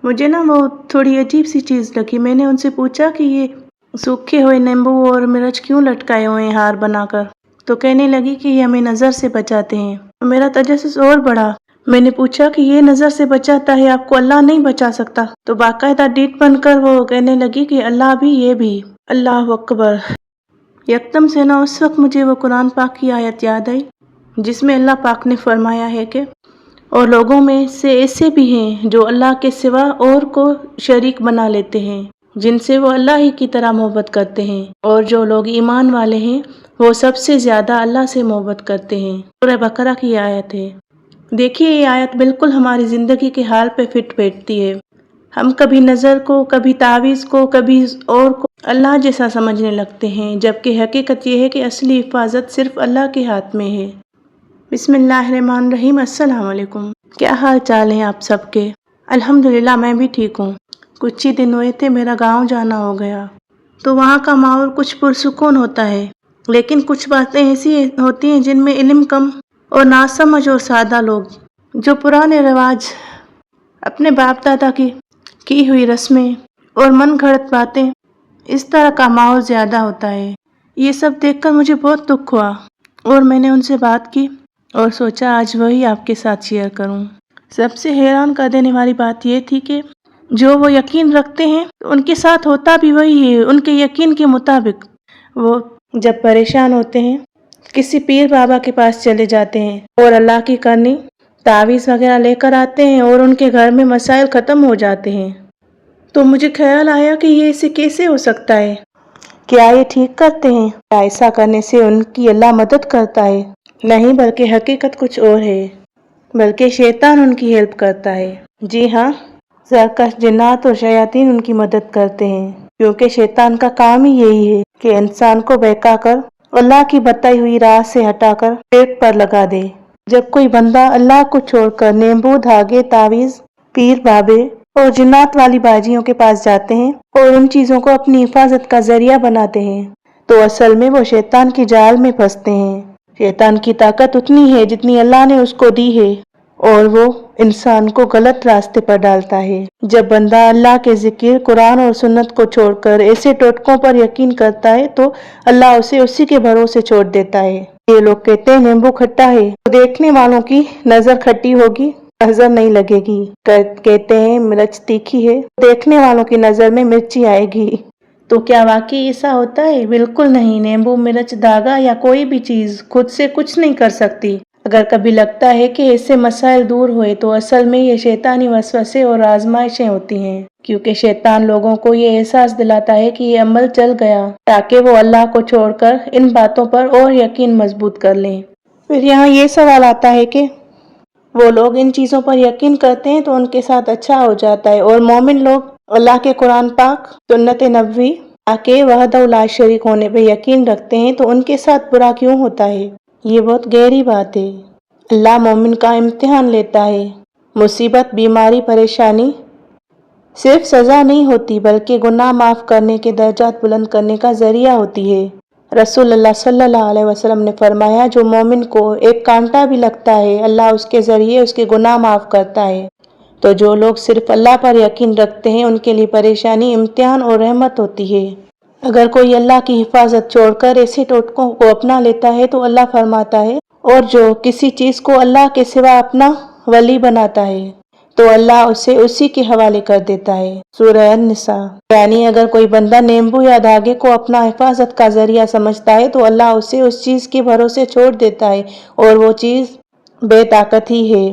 مجھے نا وہ تھوڑی عجیب سی چیز لگی. میں نے ان سے پوچھا کہ یہ سوکھے ہوئے نیمبو اور مرچ کیوں لٹکائے ہوئے ہیں ہار بنا کر؟ تو کہنے لگی کہ یہ ہمیں نظر سے بچاتے ہیں. میرا تجسس اور بڑھا. میں نے پوچھا کہ یہ نظر سے بچاتا ہے، آپ کو اللہ نہیں بچا سکتا؟ تو باقاعدہ ڈیٹ بن کر وہ کہنے لگی کہ اللہ بھی، یہ بھی. اللہ اکبر. یکدم سے نا اس وقت مجھے وہ قرآن پاک کی آیت یاد آئی جس میں اللہ پاک نے فرمایا ہے کہ اور لوگوں میں سے ایسے بھی ہیں جو اللہ کے سوا اور کو شریک بنا لیتے ہیں جن سے وہ اللہ ہی کی طرح محبت کرتے ہیں، اور جو لوگ ایمان والے ہیں وہ سب سے زیادہ اللہ سے محبت کرتے ہیں. سورہ بقرہ کی آیت ہے. دیکھیے یہ آیت بالکل ہماری زندگی کے حال پہ فٹ بیٹھتی ہے. ہم کبھی نظر کو، کبھی تعویذ کو، کبھی اور کو اللہ جیسا سمجھنے لگتے ہیں، جبکہ حقیقت یہ ہے کہ اصلی حفاظت صرف اللہ کے ہاتھ میں ہے. بسم اللہ الرحمن الرحیم. السلام علیکم. کیا حال چال ہیں آپ سب کے؟ الحمدللہ میں بھی ٹھیک ہوں. کچھ ہی دن ہوئے تھے میرا گاؤں جانا ہو گیا، تو وہاں کا ماحول کچھ پرسکون ہوتا ہے، لیکن کچھ باتیں ایسی ہوتی ہیں جن میں علم کم اور ناسمجھ اور سادہ لوگ جو پرانے رواج، اپنے باپ دادا کی ہوئی رسمیں اور من گھڑت باتیں، اس طرح کا ماحول زیادہ ہوتا ہے. یہ سب دیکھ کر مجھے بہت دکھ ہوا اور میں نے ان سے بات کی اور سوچا آج وہی آپ کے ساتھ شیئر کروں. سب سے حیران کر دینے والی بات یہ تھی کہ جو وہ یقین رکھتے ہیں ان کے ساتھ ہوتا بھی وہی ہے. ان کے یقین کے مطابق وہ جب پریشان ہوتے ہیں کسی پیر بابا کے پاس چلے جاتے ہیں اور اللہ کی کرنی تعویذ وغیرہ لے کر آتے ہیں اور ان کے گھر میں مسائل ختم ہو جاتے ہیں. تو مجھے خیال آیا کہ یہ اسے کیسے ہو سکتا ہے؟ کیا یہ ٹھیک کرتے ہیں؟ کیا ایسا کرنے سے ان کی اللہ مدد کرتا ہے؟ نہیں، بلکہ حقیقت کچھ اور ہے. بلکہ شیطان ان کی ہیلپ کرتا ہے. جی ہاں، سرکش جنات اور شیاطین ان کی مدد کرتے ہیں، کیونکہ شیطان کا کام ہی یہی ہے کہ انسان کو بہکا کر اللہ کی بتائی ہوئی راہ سے ہٹا کر پیٹ پر لگا دے. جب کوئی بندہ اللہ کو چھوڑ کر نیمبو، دھاگے، تعویذ، پیر بابے اور جنات والی باجیوں کے پاس جاتے ہیں اور ان چیزوں کو اپنی حفاظت کا ذریعہ بناتے ہیں تو اصل میں وہ شیطان کی جال میں پھنستے ہیں. شیطان کی طاقت اتنی ہے جتنی اللہ نے اس کو دی ہے، اور وہ انسان کو غلط راستے پر ڈالتا ہے. جب بندہ اللہ کے ذکر، قرآن اور سنت کو چھوڑ کر ایسے ٹوٹکوں پر یقین کرتا ہے تو اللہ اسے اسی کے بھروسے چھوڑ دیتا ہے. یہ لوگ کہتے ہیں نیمبو کھٹا ہے تو دیکھنے والوں کی نظر کھٹی ہوگی، نظر نہیں لگے گی. کہتے ہیں مرچ تیکھی ہے، دیکھنے والوں کی نظر میں مرچی آئے گی. تو کیا واقعی ایسا ہوتا ہے؟ بالکل نہیں. نیمبو، مرچ، دھاگا یا کوئی بھی چیز خود سے کچھ نہیں کر سکتی. اگر کبھی لگتا ہے کہ ایسے مسائل دور ہوئے تو اصل میں یہ شیطانی وسوسے اور آزمائشیں ہوتی ہیں، کیونکہ شیطان لوگوں کو یہ احساس دلاتا ہے کہ یہ عمل چل گیا تاکہ وہ اللہ کو چھوڑ کر ان باتوں پر اور یقین مضبوط کر لیں. پھر یہاں یہ سوال آتا ہے کہ وہ لوگ ان چیزوں پر یقین کرتے ہیں تو ان کے ساتھ اچھا ہو جاتا ہے، اور مومن لوگ اللہ کے قرآن پاک، سنت نبوی کے وحدہ لا شریک ہونے پہ یقین رکھتے ہیں تو ان کے ساتھ برا کیوں ہوتا ہے؟ یہ بہت گہری بات ہے. اللہ مومن کا امتحان لیتا ہے. مصیبت، بیماری، پریشانی صرف سزا نہیں ہوتی بلکہ گناہ معاف کرنے کے درجات بلند کرنے کا ذریعہ ہوتی ہے. رسول اللہ صلی اللہ علیہ وسلم نے فرمایا جو مومن کو ایک کانٹا بھی لگتا ہے اللہ اس کے ذریعے اس کے گناہ معاف کرتا ہے. تو جو لوگ صرف اللہ پر یقین رکھتے ہیں ان کے لیے پریشانی امتحان اور رحمت ہوتی ہے. اگر کوئی اللہ کی حفاظت چھوڑ کر ایسے ٹوٹکوں کو اپنا لیتا ہے تو اللہ فرماتا ہے اور جو کسی چیز کو اللہ کے سوا اپنا ولی بناتا ہے تو اللہ اسے اسی کے حوالے کر دیتا ہے. سورہ النساء. یعنی اگر کوئی بندہ نیمبو یا دھاگے کو اپنا حفاظت کا ذریعہ سمجھتا ہے تو اللہ اسے اس چیز کے بھروسے چھوڑ دیتا ہے اور وہ چیز بے طاقت ہی ہے.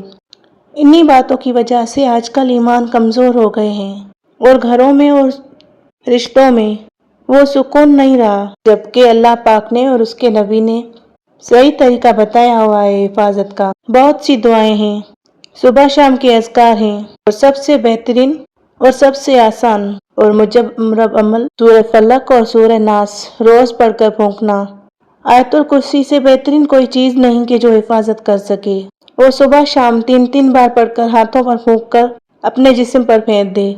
انہی باتوں کی وجہ سے آج کل ایمان کمزور ہو گئے ہیں اور گھروں میں اور رشتوں میں وہ سکون نہیں رہا، جبکہ اللہ پاک نے اور اس کے نبی نے صحیح طریقہ بتایا ہوا ہے حفاظت کا. بہت سی دعائیں ہیں، صبح شام کے اذکار ہیں، اور سب سے بہترین اور سب سے آسان اور مجرب عمل سورہ فلق اور سورہ ناس روز پڑھ کر پھونکنا. آیت الکرسی سے بہترین کوئی چیز نہیں کہ جو حفاظت کر سکے. وہ صبح شام 3 بار پڑھ کر ہاتھوں پر پھونک کر اپنے جسم پر پھینک دے.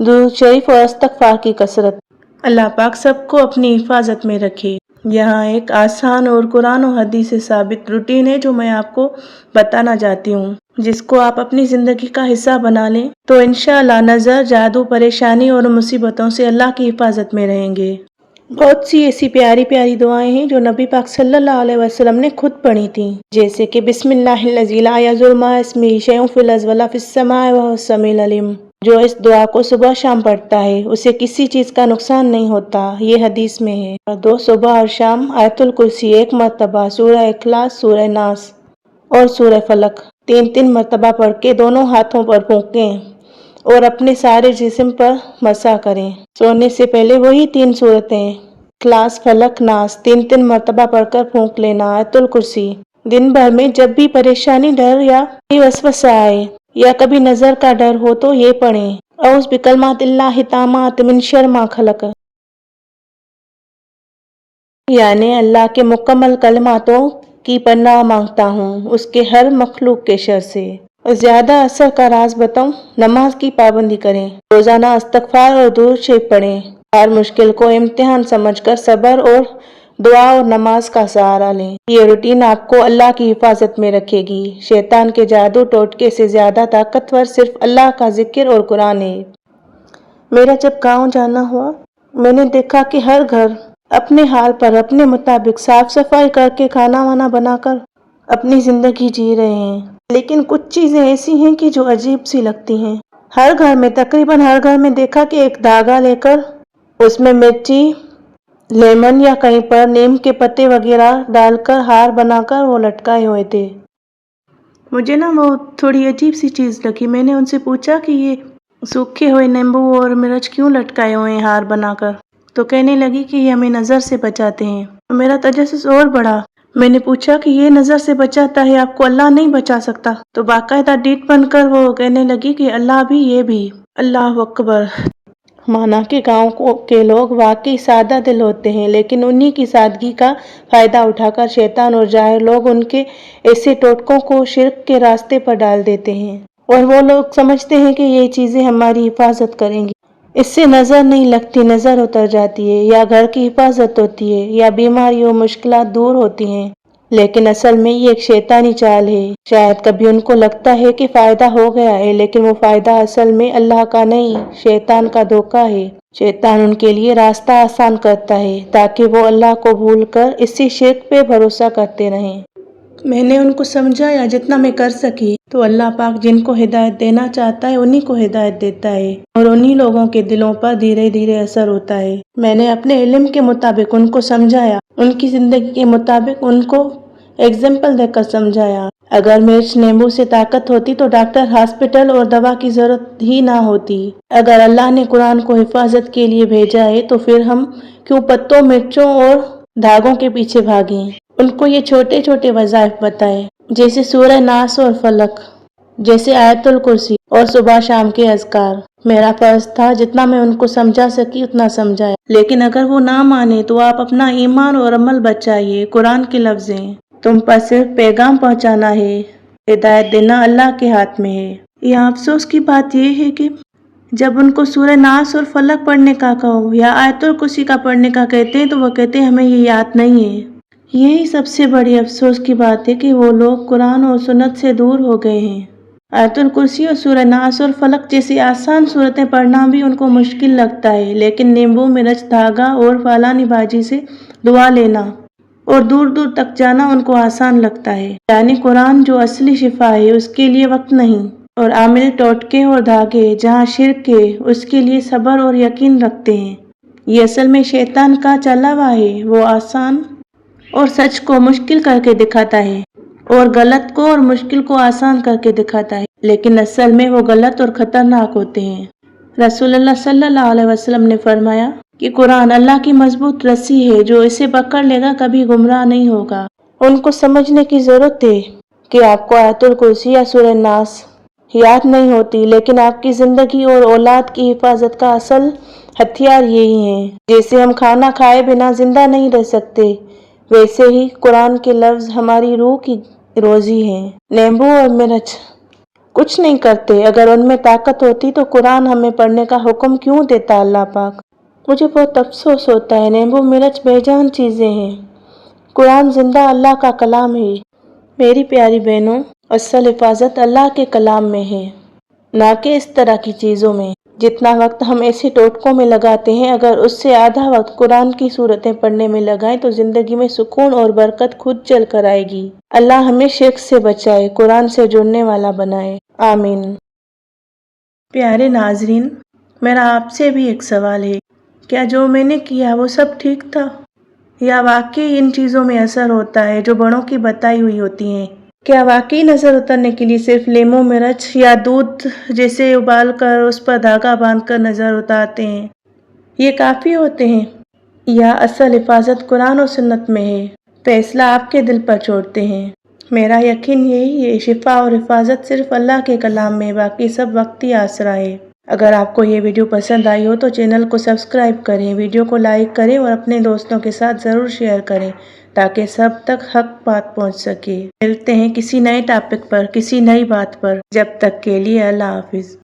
درود شریف اور استغفار کی کثرت. اللہ پاک سب کو اپنی حفاظت میں رکھے. یہاں ایک آسان اور قرآن و حدیث سے ثابت روٹین ہے جو میں آپ کو بتانا چاہتی ہوں. جس کو آپ اپنی زندگی کا حصہ بنا لیں تو انشاءاللہ نظر، جادو، پریشانی اور مصیبتوں سے اللہ کی حفاظت میں رہیں گے۔ بہت سی ایسی پیاری پیاری دعائیں ہیں جو نبی پاک صلی اللہ علیہ وسلم نے خود پڑھی تھیں، جیسے کہ بسم اللہ الذی لا یضر مع اسمہ شیء فی الارض ولا فی السماء وہو السمیع العلیم۔ جو اس دعا کو صبح شام پڑھتا ہے اسے کسی چیز کا نقصان نہیں ہوتا، یہ حدیث میں ہے۔ اور 2 صبح اور شام آیت الکرسی 1 مرتبہ، سورہ اخلاص، سورہ ناس اور سورہ فلق 3 مرتبہ پڑھ کے دونوں ہاتھوں پر پھونکیں اور اپنے سارے جسم پر مسح کریں۔ سونے سے پہلے وہی 3 صورتیں اخلاص، فلق، ناس 3 مرتبہ پڑھ کر پھونک لینا۔ آیت الکرسی دن بھر میں جب بھی پریشانی، ڈر یا وسوسہ آئے یا کبھی نظر کا ڈر ہو تو یہ پڑھیں، اعوذ بکلمات اللہ التامات من شر ما خلق، یعنی اللہ کے مکمل کلماتوں کی پناہ مانگتا ہوں اس کے ہر مخلوق کے شر سے۔ اور زیادہ اثر کا راز بتاؤں، نماز کی پابندی کریں، روزانہ استغفار اور درود شریف پڑھیں، ہر مشکل کو امتحان سمجھ کر صبر اور دعا اور نماز کا سہارا لیں۔ یہ روٹین آپ کو اللہ کی حفاظت میں رکھے گی۔ شیطان کے جادو ٹوٹکے سے زیادہ طاقتور صرف اللہ کا ذکر اور قرآن ہے۔ میرا جب گاؤں جانا ہوا، میں نے دیکھا کہ ہر گھر اپنے حال پر اپنے مطابق صاف صفائی کر کے کھانا وانا بنا کر اپنی زندگی جی رہے ہیں، لیکن کچھ چیزیں ایسی ہیں کہ جو عجیب سی لگتی ہیں۔ ہر گھر میں، تقریباً ہر گھر میں دیکھا کہ ایک دھاگا لے کر اس میں مرچی، لیمن یا کہیں پر نیم کے پتے وغیرہ ڈال کر ہار بنا کر وہ لٹکائے ہوئے تھے۔ مجھے وہ تھوڑی عجیب سی چیز لگی۔ میں نے ان سے پوچھا کہ یہ سوکھے ہوئے نیمبو اور مرچ کیوں لٹکائے ہوئے ہیں ہار بنا کر؟ تو کہنے لگی کہ یہ ہمیں نظر سے بچاتے ہیں۔ میرا تجسس اور بڑھا۔ میں نے پوچھا کہ یہ نظر سے بچاتا ہے، آپ کو اللہ نہیں بچا سکتا؟ تو باقاعدہ ڈیٹ بن کر وہ کہنے لگی کہ اللہ بھی، یہ بھی۔ اللہ اکبر! مانا کہ گاؤں کے لوگ واقعی سادہ دل ہوتے ہیں، لیکن انہی کی سادگی کا فائدہ اٹھا کر شیطان اور جاہل لوگ ان کے ایسے ٹوٹکوں کو شرک کے راستے پر ڈال دیتے ہیں، اور وہ لوگ سمجھتے ہیں کہ یہ چیزیں ہماری حفاظت کریں گی، اس سے نظر نہیں لگتی، نظر اتر جاتی ہے، یا گھر کی حفاظت ہوتی ہے، یا بیماری اور مشکلات دور ہوتی ہیں، لیکن اصل میں یہ ایک شیطانی چال ہے۔ شاید کبھی ان کو لگتا ہے کہ فائدہ ہو گیا ہے، لیکن وہ فائدہ اصل میں اللہ کا نہیں، شیطان کا دھوکہ ہے۔ شیطان ان کے لیے راستہ آسان کرتا ہے تاکہ وہ اللہ کو بھول کر اسی شرک پہ بھروسہ کرتے رہیں۔ میں نے ان کو سمجھایا جتنا میں کر سکی، تو اللہ پاک جن کو ہدایت دینا چاہتا ہے انہی کو ہدایت دیتا ہے، اور انہی لوگوں کے دلوں پر دھیرے دھیرے اثر ہوتا ہے۔ میں نے اپنے علم کے مطابق ان کو سمجھایا، ان کی زندگی کے مطابق ان کو ایگزامپل دے کر سمجھایا۔ اگر مرچ نیمبو سے طاقت ہوتی تو ڈاکٹر، ہاسپٹل اور دوا کی ضرورت ہی نہ ہوتی۔ اگر اللہ نے قرآن کو حفاظت کے لیے بھیجا ہے تو پھر ہم کیوں پتوں، مرچوں اور دھاگوں کے پیچھے بھاگیں؟ ان کو یہ چھوٹے چھوٹے وظائف بتائے، جیسے سورہ ناس اور فلق، جیسے آیت الکرسی اور صبح شام کے اذکار۔ میرا فرض تھا جتنا میں ان کو سمجھا سکی اتنا سمجھایا، لیکن اگر وہ نہ مانے تو آپ اپنا ایمان اور عمل بچائیے۔ قرآن کے لفظ ہیں، تم پر صرف پیغام پہنچانا ہے، ہدایت دینا اللہ کے ہاتھ میں ہے۔ یہاں افسوس کی بات یہ ہے کہ جب ان کو سورہ ناس اور فلق پڑھنے کا کہو یا آیت الکرسی کا پڑھنے کا کہتے ہیں تو وہ کہتے ہیں ہمیں یہ یاد نہیں ہے۔ یہی سب سے بڑی افسوس کی بات ہے کہ وہ لوگ قرآن اور سنت سے دور ہو گئے ہیں۔ آیت الکرسی اور سورہ ناس اور فلق جیسی آسان صورتیں پڑھنا بھی ان کو مشکل لگتا ہے، لیکن نیمبو، مرچ، دھاگا اور فلانی بھاجی سے دعا لینا اور دور دور تک جانا ان کو آسان لگتا ہے۔ یعنی قرآن جو اصلی شفا ہے اس کے لیے وقت نہیں، اور عامل ٹوٹکے اور دھاگے جہاں شرک ہے اس کے لیے صبر اور یقین رکھتے ہیں۔ یہ اصل میں شیطان کا چلا ہوا ہے، وہ آسان اور سچ کو مشکل کر کے دکھاتا ہے، اور غلط کو اور مشکل کو آسان کر کے دکھاتا ہے، لیکن اصل میں وہ غلط اور خطرناک ہوتے ہیں۔ رسول اللہ صلی اللہ علیہ وسلم نے فرمایا کہ قرآن اللہ کی مضبوط رسی ہے، جو اسے پکڑ لے گا کبھی گمراہ نہیں ہوگا۔ ان کو سمجھنے کی ضرورت ہے کہ آپ کو آیت الکرسی یا سورہ ناس یاد نہیں ہوتی، لیکن آپ کی زندگی اور اولاد کی حفاظت کا اصل ہتھیار یہی ہے۔ جیسے ہم کھانا کھائے بنا زندہ نہیں رہ سکتے، ویسے ہی قرآن کے لفظ ہماری روح کی روزی ہیں۔ نیمبو اور مرچ کچھ نہیں کرتے، اگر ان میں طاقت ہوتی تو قرآن ہمیں پڑھنے کا حکم کیوں دیتا اللہ پاک؟ مجھے بہت افسوس ہوتا ہے۔ نیمبو، مرچ بے جان چیزیں ہیں، قرآن زندہ اللہ کا کلام ہے۔ میری پیاری بہنوں، اصل حفاظت اللہ کے کلام میں ہے، نہ کہ اس طرح کی چیزوں میں۔ جتنا وقت ہم ایسے ٹوٹکوں میں لگاتے ہیں، اگر اس سے آدھا وقت قرآن کی صورتیں پڑھنے میں لگائیں تو زندگی میں سکون اور برکت خود چل کر آئے گی۔ اللہ ہمیں شرک سے بچائے، قرآن سے جڑنے والا بنائے، آمین۔ پیارے ناظرین، میرا آپ سے بھی ایک سوال ہے، کیا جو میں نے کیا وہ سب ٹھیک تھا؟ یا واقعی ان چیزوں میں اثر ہوتا ہے جو بڑوں کی بتائی ہوئی ہوتی ہیں؟ کیا واقعی نظر اترنے کے لیے صرف لیموں مرچ یا دودھ جیسے ابال کر اس پر دھاگا باندھ کر نظر اتارتے ہیں، یہ کافی ہوتے ہیں؟ یا اصل حفاظت قرآن و سنت میں ہے؟ فیصلہ آپ کے دل پر چھوڑتے ہیں۔ میرا یقین یہی ہے، شفا اور حفاظت صرف اللہ کے کلام میں، باقی سب وقتی آسرا ہے۔ اگر آپ کو یہ ویڈیو پسند آئی ہو تو چینل کو سبسکرائب کریں، ویڈیو کو لائک کریں اور اپنے دوستوں کے ساتھ ضرور شیئر کریں تاکہ سب تک حق بات پہنچ سکے۔ ملتے ہیں کسی نئے ٹاپک پر، کسی نئی بات پر، جب تک کے لیے اللہ حافظ۔